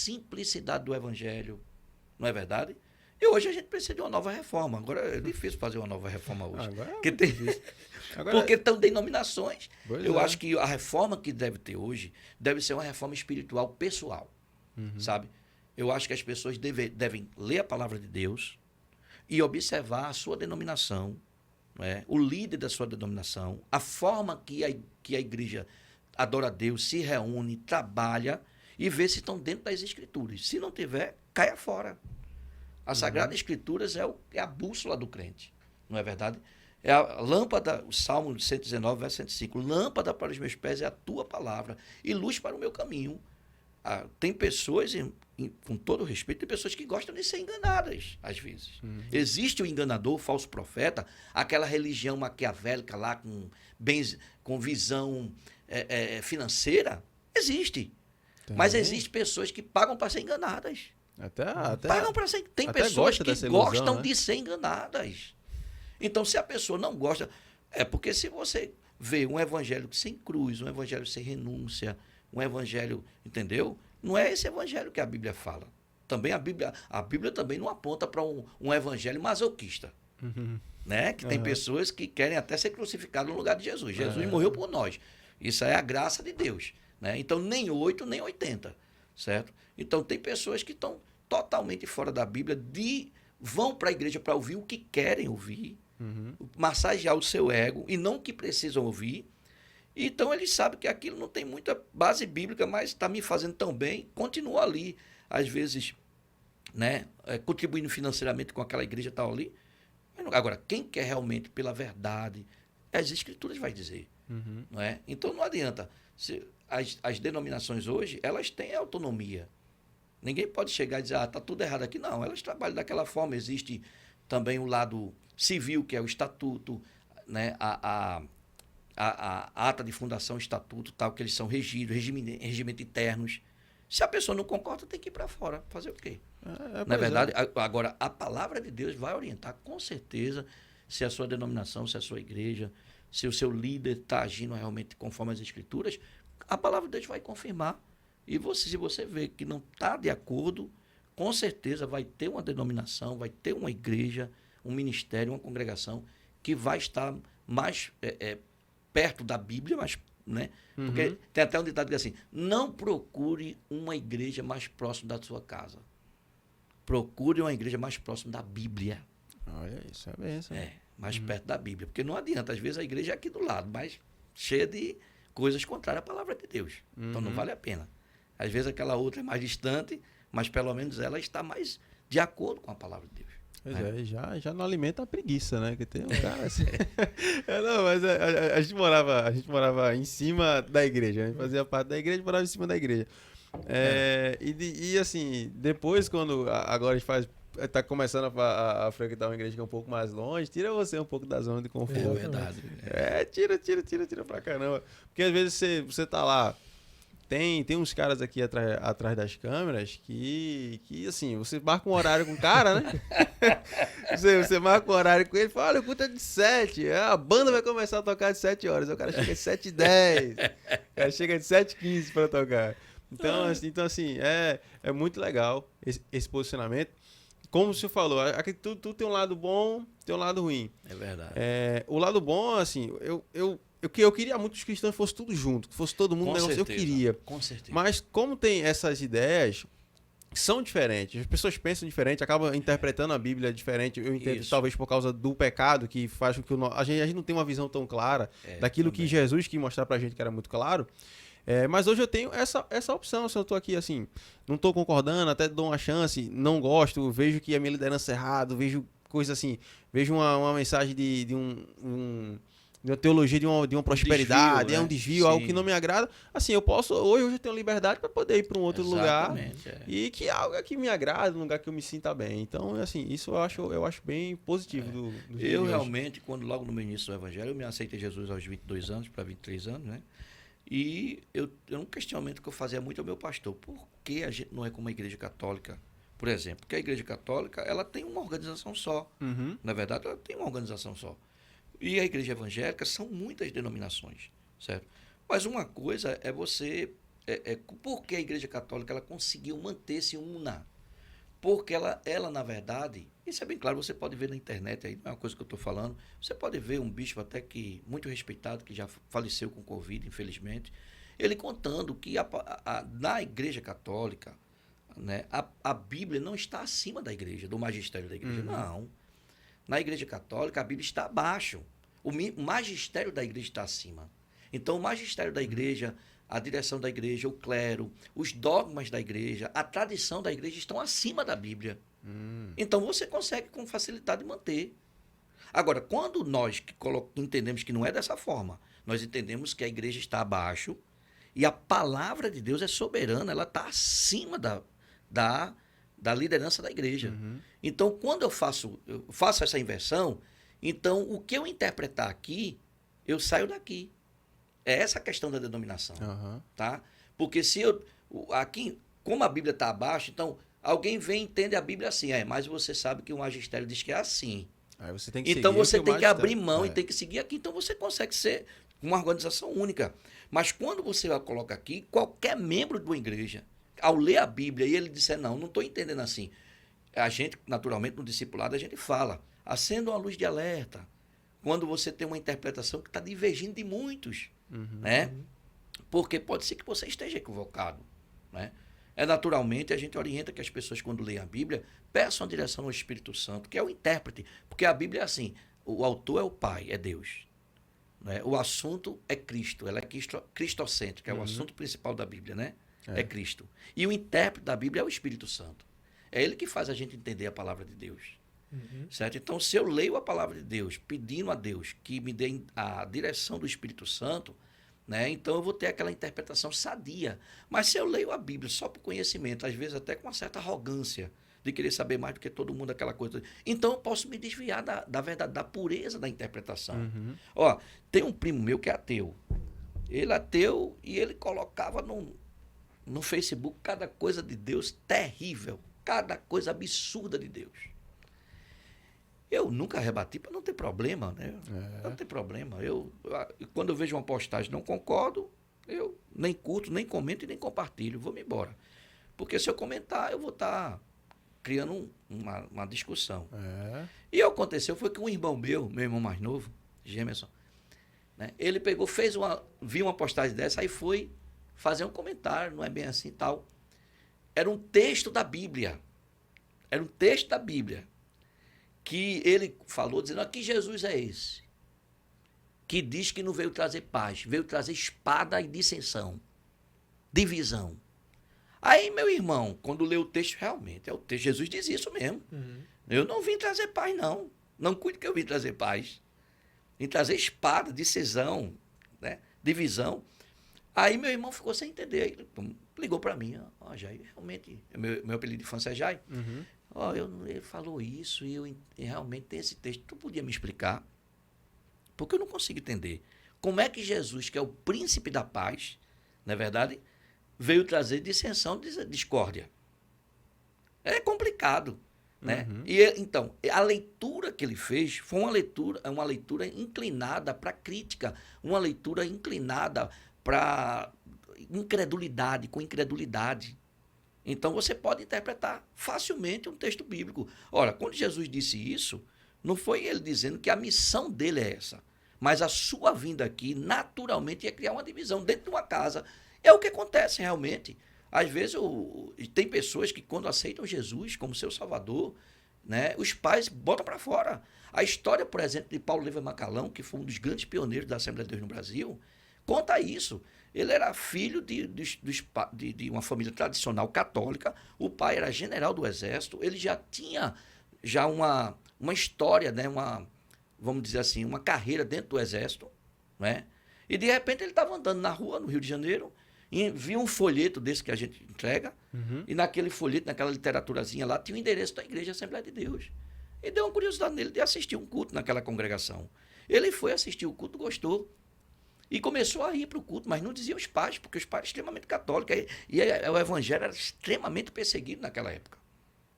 simplicidade do evangelho, não é verdade? E hoje a gente precisa de uma nova reforma. Agora é difícil fazer uma nova reforma hoje. Agora é Porque tem... Agora, Porque estão denominações. Pois Eu é. acho que a reforma que deve ter hoje deve ser uma reforma espiritual pessoal, sabe? Eu acho que as pessoas devem ler a palavra de Deus e observar a sua denominação, né? O líder da sua denominação, a forma que a igreja adora a Deus, se reúne, trabalha e ver se estão dentro das Escrituras. Se não tiver, caia fora. As Sagradas Escrituras é a bússola do crente, não é verdade? É a lâmpada, o Salmo 119, verso 105. Lâmpada para os meus pés é a tua palavra e luz para o meu caminho. Tem pessoas, com todo respeito, tem pessoas que gostam de ser enganadas, às vezes. Existe o enganador, o falso profeta, aquela religião maquiavélica lá com visão financeira. Existe. Mas existem pessoas que pagam para ser enganadas. Pagam para ser. Tem pessoas que gostam de ser enganadas. Então, se a pessoa não gosta... É porque se você vê um evangelho sem cruz, um evangelho sem renúncia, um evangelho... Entendeu? Não é esse evangelho que a Bíblia fala. Também a Bíblia também não aponta para um evangelho masoquista. Né? Que tem pessoas que querem até ser crucificadas no lugar de Jesus. Jesus morreu por nós. Isso é a graça de Deus. Né? Então, nem 8, nem 80. Certo? Então, tem pessoas que estão totalmente fora da Bíblia, vão para a igreja para ouvir o que querem ouvir, massagear o seu ego, e não o que precisam ouvir. Então, eles sabem que aquilo não tem muita base bíblica, mas está me fazendo tão bem, continua ali, às vezes, né, contribuindo financeiramente com aquela igreja tal ali. Agora, quem quer realmente pela verdade, as Escrituras vai dizer. Não é? Então, não adianta. As denominações hoje, elas têm autonomia. Ninguém pode chegar e dizer, está tudo errado aqui. Não, elas trabalham daquela forma. Existe também o lado civil, que é o estatuto, né? A ata de fundação, estatuto, tal, que eles são regidos, regimento internos. Se a pessoa não concorda, tem que ir para fora. Fazer o quê? Não é verdade? Agora, a palavra de Deus vai orientar, com certeza, se a sua denominação, se a sua igreja, se o seu líder está agindo realmente conforme as Escrituras, a palavra de Deus vai confirmar. E se você vê que não está de acordo, com certeza vai ter uma denominação, vai ter uma igreja, um ministério, uma congregação que vai estar mais perto da Bíblia, né? Porque tem até um ditado que diz assim, não procure uma igreja mais próxima da sua casa. Procure uma igreja mais próxima da Bíblia. Olha, isso é bênção. Mais perto da Bíblia. Porque não adianta, às vezes a igreja é aqui do lado, mas cheia de coisas contrárias à palavra de Deus. Então não vale a pena. Às vezes aquela outra é mais distante, mas pelo menos ela está mais de acordo com a palavra de Deus. Pois já não alimenta a preguiça, né? Que tem um cara assim. Não, mas a gente morava em cima da igreja. A gente fazia parte da igreja e morava em cima da igreja. E assim, depois, quando agora a gente tá começando a frequentar uma igreja que é um pouco mais longe, tira você um pouco da zona de conforto. É verdade. Tira pra caramba. Porque às vezes você tá lá. Tem uns caras aqui atrás das câmeras que assim, você marca um horário com o cara, né? você marca um horário com ele e fala, olha, o culto é de 7, a banda vai começar a tocar de 7 horas, o cara chega de 7h10, o cara chega de 7h15 para tocar. Então assim, é muito legal esse posicionamento. Como o senhor falou, aqui tudo tem um lado bom, tem um lado ruim. É verdade. O lado bom, assim, eu queria muito que os cristãos fossem tudo junto, que fosse todo mundo negócio, eu queria. Com certeza. Mas como tem essas ideias que são diferentes, as pessoas pensam diferente, acabam interpretando a Bíblia diferente, eu entendo, talvez por causa do pecado, que faz com que a gente não tenha uma visão tão clara daquilo também que Jesus quis mostrar pra gente, que era muito claro. Mas hoje eu tenho essa opção, se eu tô aqui assim, não tô concordando, até dou uma chance, não gosto, vejo que a minha liderança é errada, vejo coisa assim, vejo uma mensagem de uma teologia de uma prosperidade, desvio, né? Um desvio, algo que não me agrada. Assim, hoje eu tenho liberdade para poder ir para um outro lugar e que algo que me agrada, um lugar que eu me sinta bem. Então, assim, isso eu acho bem positivo do Eu realmente, quando logo no meu início do evangelho, eu me aceitei Jesus aos 22 anos para 23 anos, né? E um questionamento que eu fazia muito ao meu pastor, por que a gente não é como a igreja católica, por exemplo? Porque a igreja católica, ela tem uma organização só. Na verdade, ela tem uma organização só. E a igreja evangélica são muitas denominações, certo? Mas uma coisa é você por que a Igreja Católica ela conseguiu manter-se una? Porque ela, na verdade, isso é bem claro, você pode ver na internet, aí não é uma coisa que eu estou falando, você pode ver um bispo até que muito respeitado, que já faleceu com Covid, infelizmente, ele contando que na Igreja Católica, né, a Bíblia não está acima da igreja, do magistério da igreja. Não. Na Igreja Católica, a Bíblia está abaixo. O magistério da igreja está acima. Então, o magistério da igreja, a direção da igreja, o clero, os dogmas da igreja, a tradição da igreja estão acima da Bíblia. Então, você consegue com facilidade manter. Agora, quando nós entendemos que não é dessa forma, nós entendemos que a igreja está abaixo e a palavra de Deus é soberana, ela está acima da liderança da igreja. Então, quando eu faço essa inversão, então o que eu interpretar aqui, eu saio daqui. É essa a questão da denominação. Tá? Porque se aqui, como a Bíblia está abaixo, então alguém vem e entende a Bíblia assim, mas você sabe que o magistério diz que é assim. Aí você tem que então seguir você tem que abrir mão e tem que seguir aqui. Então você consegue ser uma organização única. Mas quando você coloca aqui, qualquer membro de uma igreja, ao ler a Bíblia e ele disser, não estou entendendo assim. A gente, naturalmente, no discipulado, a gente fala, acenda uma luz de alerta. Quando você tem uma interpretação que está divergindo de muitos. Né? Porque pode ser que você esteja equivocado. Né? Naturalmente, a gente orienta que as pessoas, quando leem a Bíblia, peçam a direção ao Espírito Santo, que é o intérprete. Porque a Bíblia é assim, o autor é o Pai, é Deus. Né? O assunto é Cristo, ela é cristocêntrica, é o assunto principal da Bíblia, né? É Cristo. E o intérprete da Bíblia é o Espírito Santo. É ele que faz a gente entender a palavra de Deus. Certo? Então, se eu leio a palavra de Deus, pedindo a Deus que me dê a direção do Espírito Santo, né? Então eu vou ter aquela interpretação sadia. Mas se eu leio a Bíblia só por conhecimento, às vezes até com uma certa arrogância, de querer saber mais do que todo mundo, aquela coisa, então eu posso me desviar da verdade, da pureza da interpretação. Ó, tem um primo meu que é ateu. Ele é ateu e ele colocava no Facebook cada coisa de Deus terrível, cada coisa absurda de Deus. Eu nunca rebati para não ter problema, né? Não tem problema. Quando eu vejo uma postagem não concordo, eu nem curto, nem comento e nem compartilho, vou-me embora. Porque se eu comentar, eu vou estar criando uma discussão. E o que aconteceu foi que um irmão meu irmão mais novo, Gemerson, né? Ele pegou, viu uma postagem dessa, aí foi fazer um comentário, não é bem assim e tal. Era um texto da Bíblia. Era um texto da Bíblia. Que ele falou, dizendo, que Jesus é esse? Que diz que não veio trazer paz, veio trazer espada e dissensão, divisão. Aí, meu irmão, quando leu o texto, realmente, é o texto, Jesus diz isso mesmo. Eu não vim trazer paz, não. Não cuide que eu vim trazer paz. Vim trazer espada, dissensão, né? Divisão. Aí meu irmão ficou sem entender. Aí ligou para mim, Jai, realmente, meu apelido de infância é Jai. Ele falou isso e eu realmente tenho esse texto. Tu podia me explicar? Porque eu não consigo entender. Como é que Jesus, que é o príncipe da paz, não é verdade, veio trazer dissensão, discórdia? É complicado. Né? E então, a leitura que ele fez foi uma leitura inclinada para crítica, uma leitura inclinada para incredulidade, com incredulidade. Então, você pode interpretar facilmente um texto bíblico. Ora, quando Jesus disse isso, não foi ele dizendo que a missão dele é essa, mas a sua vinda aqui, naturalmente, ia criar uma divisão dentro de uma casa. É o que acontece realmente. Às vezes, tem pessoas que, quando aceitam Jesus como seu Salvador, né, os pais botam para fora. A história, por exemplo, de Paulo Leva Macalão, que foi um dos grandes pioneiros da Assembleia de Deus no Brasil, conta isso. Ele era filho de uma família tradicional católica, o pai era general do Exército, ele já tinha uma história, né, vamos dizer assim, uma carreira dentro do Exército, né? E de repente ele estava andando na rua, no Rio de Janeiro, e viu um folheto desse que a gente entrega, e naquele folheto, naquela literaturazinha lá, tinha o endereço da Igreja Assembleia de Deus. E deu uma curiosidade nele de assistir um culto naquela congregação. Ele foi assistir o culto, gostou. E começou a ir para o culto, mas não dizia os pais, porque os pais eram extremamente católicos. E o evangelho era extremamente perseguido naquela época.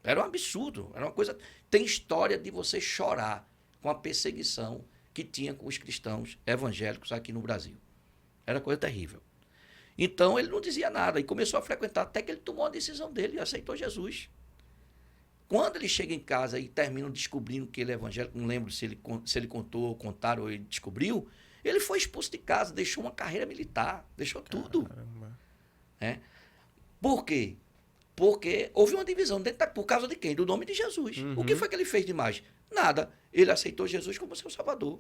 Era um absurdo, era uma coisa... Tem história de você chorar com a perseguição que tinha com os cristãos evangélicos aqui no Brasil. Era coisa terrível. Então, ele não dizia nada e começou a frequentar até que ele tomou a decisão dele e aceitou Jesus. Quando ele chega em casa e termina descobrindo que ele é evangélico, não lembro se ele contou, contaram ou ele descobriu, ele foi expulso de casa, deixou uma carreira militar, deixou tudo. Né? Por quê? Porque houve uma divisão por causa de quem? Do nome de Jesus. O que foi que ele fez demais? Nada. Ele aceitou Jesus como seu salvador.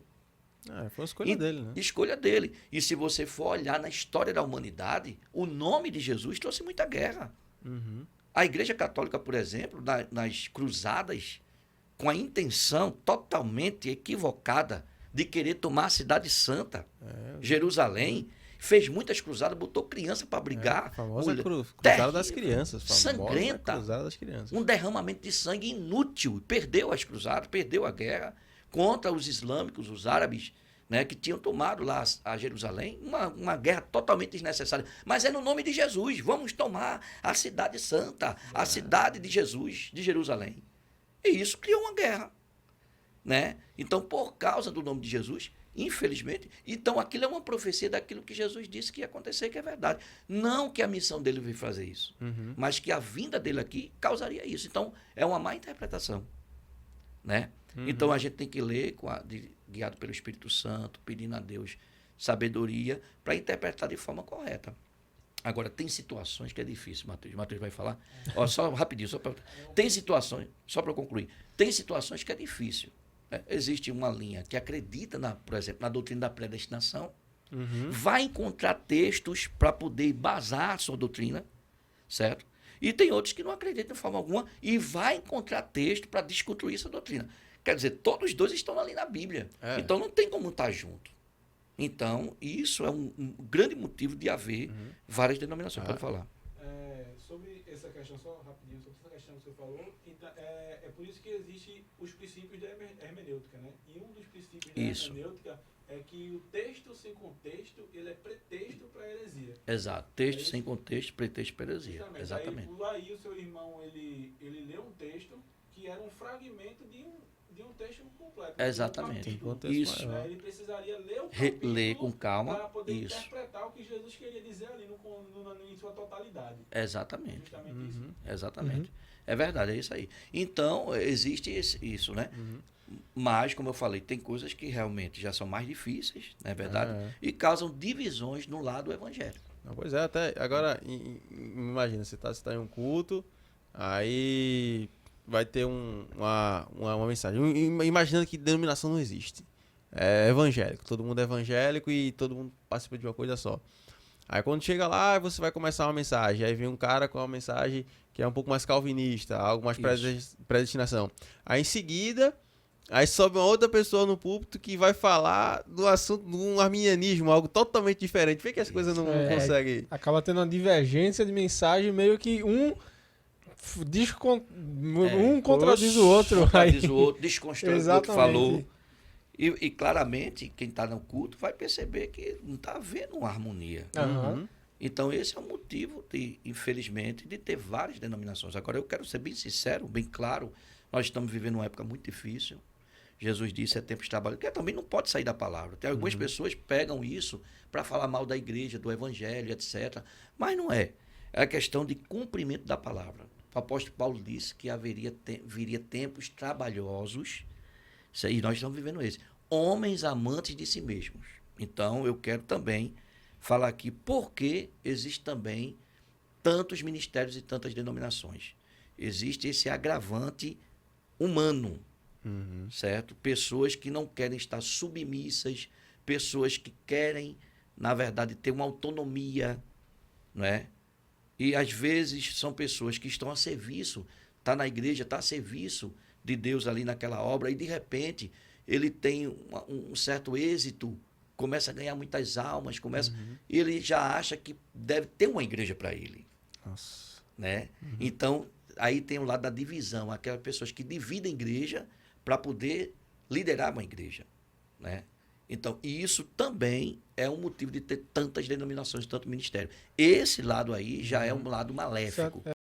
Foi a escolha dele, né? Escolha dele. E se você for olhar na história da humanidade, o nome de Jesus trouxe muita guerra. A Igreja Católica, por exemplo, nas cruzadas, com a intenção totalmente equivocada de querer tomar a cidade santa, Jerusalém, fez muitas cruzadas, botou criança para brigar. A famosa cruzada das crianças. Sangrenta. Cruzada das crianças. Um derramamento de sangue inútil. Perdeu as cruzadas, perdeu a guerra contra os islâmicos, os árabes, né, que tinham tomado lá a Jerusalém. Uma guerra totalmente desnecessária. Mas é no nome de Jesus. Vamos tomar a cidade santa, a cidade de Jesus, de Jerusalém. E isso criou uma guerra. Né? Então, por causa do nome de Jesus, infelizmente, então aquilo é uma profecia daquilo que Jesus disse que ia acontecer, que é verdade. Não que a missão dele veio fazer isso, mas que a vinda dele aqui causaria isso. Então, é uma má interpretação. Né? Então, a gente tem que ler, guiado pelo Espírito Santo, pedindo a Deus sabedoria para interpretar de forma correta. Agora, tem situações que é difícil, Matheus. Matheus vai falar. Ó, só rapidinho, tem situações, só para concluir, tem situações que é difícil. Existe uma linha que acredita, por exemplo, na doutrina da predestinação, vai encontrar textos para poder embasar a sua doutrina, certo? E tem outros que não acreditam de forma alguma e vai encontrar texto para desconstruir essa doutrina. Quer dizer, todos os dois estão ali na Bíblia. Então, não tem como estar junto. Então, isso é um grande motivo de haver várias denominações. Pode falar. Sobre essa questão, só rapidinho, sobre essa questão que você falou, então, é por isso que existem os princípios da hermenêutica, né? E um dos princípios da hermenêutica é que o texto sem contexto, ele é pretexto para a heresia. Exato. Texto sem contexto, pretexto para a heresia. Exatamente. Aí o seu irmão, ele leu um texto que era um fragmento de um texto completo. Exatamente. Isso. Ele precisaria ler o capítulo ler com calma para poder interpretar o que Jesus queria dizer ali em sua totalidade. Exatamente. Justamente isso. Exatamente. É verdade, é isso aí. Então, existe isso, né? Mas, como eu falei, tem coisas que realmente já são mais difíceis, não é verdade? E causam divisões no lado evangélico. Pois é, até agora, imagina, você tá em um culto, aí vai ter uma mensagem. Imaginando que denominação não existe. É evangélico. Todo mundo é evangélico e todo mundo participa de uma coisa só. Aí quando chega lá, você vai começar uma mensagem. Aí vem um cara com uma mensagem que é um pouco mais calvinista, algo mais predestinação. Aí em seguida, aí sobe uma outra pessoa no púlpito que vai falar do assunto do arminianismo, algo totalmente diferente. Vê que as coisas não conseguem... Acaba tendo uma divergência de mensagem, meio que um contradiz o outro. Contradiz o outro, desconstrói o que o outro falou. E claramente, quem está no culto vai perceber que não está havendo uma harmonia. Então, esse é o motivo, infelizmente, de ter várias denominações. Agora, eu quero ser bem sincero, bem claro, nós estamos vivendo uma época muito difícil. Jesus disse, é tempo de trabalho, que também não pode sair da palavra. Tem algumas pessoas que pegam isso para falar mal da igreja, do evangelho, etc. Mas não é. É a questão de cumprimento da palavra. O apóstolo Paulo disse que viria tempos trabalhosos, e nós estamos vivendo esse. Homens amantes de si mesmos. Então, eu quero também falar aqui por que existe também tantos ministérios e tantas denominações. Existe esse agravante humano, certo? Pessoas que não querem estar submissas, pessoas que querem, na verdade, ter uma autonomia, não é? E, às vezes, são pessoas que estão a serviço, está na igreja, está a serviço de Deus ali naquela obra, e, de repente, ele tem um certo êxito, começa a ganhar muitas almas, e ele já acha que deve ter uma igreja para ele. Nossa. Né? Então, aí tem o lado da divisão, aquelas pessoas que dividem a igreja para poder liderar uma igreja. Né? Então, isso também é um motivo de ter tantas denominações, tanto ministério. Esse lado aí já é um lado maléfico.